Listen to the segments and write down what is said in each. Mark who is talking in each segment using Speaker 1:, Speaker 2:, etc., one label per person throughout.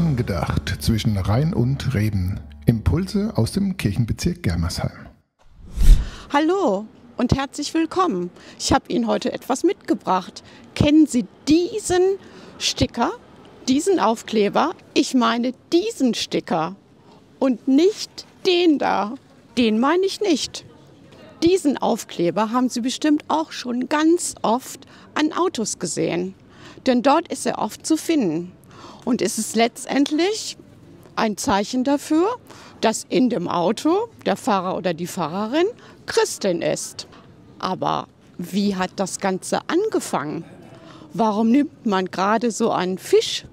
Speaker 1: Angedacht zwischen Rhein und Reben. Impulse aus dem Kirchenbezirk Germersheim.
Speaker 2: Hallo und herzlich willkommen. Ich habe Ihnen heute etwas mitgebracht. Kennen Sie diesen Sticker, diesen Aufkleber? Ich meine diesen Sticker und nicht den da. Den meine ich nicht. Diesen Aufkleber haben Sie bestimmt auch schon ganz oft an Autos gesehen. Denn dort ist er oft zu finden. Und es ist letztendlich ein Zeichen dafür, dass in dem Auto der Fahrer oder die Fahrerin Christin ist. Aber wie hat das Ganze angefangen? Warum nimmt man gerade so einen Fisch?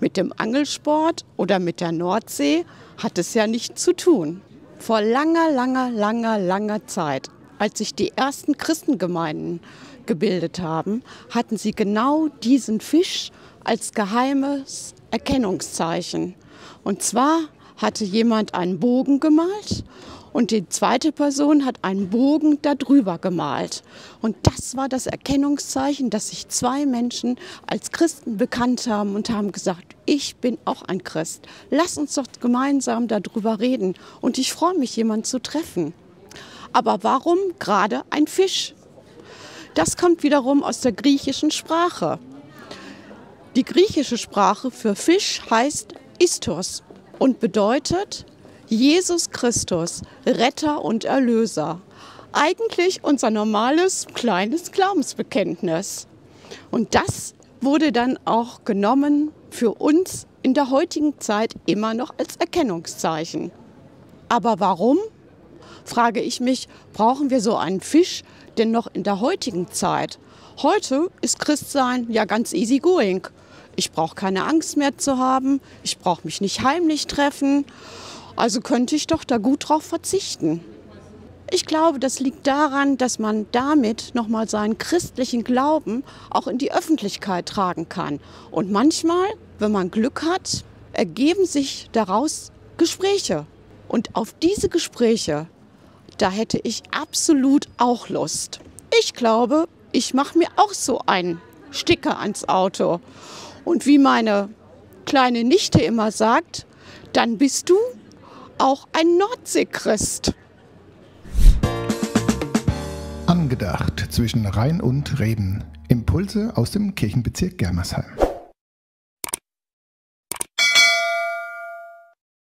Speaker 2: Mit dem Angelsport oder mit der Nordsee hat es ja nichts zu tun. Vor langer Zeit, als sich die ersten Christengemeinden gebildet haben, hatten sie genau diesen Fisch als geheimes Erkennungszeichen. Und zwar hatte jemand einen Bogen gemalt und die zweite Person hat einen Bogen darüber gemalt. Und das war das Erkennungszeichen, dass sich zwei Menschen als Christen bekannt haben und haben gesagt, ich bin auch ein Christ. Lass uns doch gemeinsam darüber reden. Und ich freue mich, jemanden zu treffen. Aber warum gerade ein Fisch? Das kommt wiederum aus der griechischen Sprache. Die griechische Sprache für Fisch heißt Istos und bedeutet Jesus Christus, Retter und Erlöser. Eigentlich unser normales, kleines Glaubensbekenntnis. Und das wurde dann auch genommen für uns in der heutigen Zeit immer noch als Erkennungszeichen. Aber warum, frage ich mich, brauchen wir so einen Fisch denn noch in der heutigen Zeit? Heute ist Christsein ja ganz easy going. Ich brauche keine Angst mehr zu haben, ich brauche mich nicht heimlich treffen, also könnte ich doch da gut drauf verzichten. Ich glaube, das liegt daran, dass man damit nochmal seinen christlichen Glauben auch in die Öffentlichkeit tragen kann. Und manchmal, wenn man Glück hat, ergeben sich daraus Gespräche. Und auf diese Gespräche, da hätte ich absolut auch Lust. Ich glaube, ich mache mir auch so einen Sticker ans Auto. Und wie meine kleine Nichte immer sagt, dann bist du auch ein Nordseechrist.
Speaker 1: Angedacht zwischen Rhein und Reben. Impulse aus dem Kirchenbezirk Germersheim.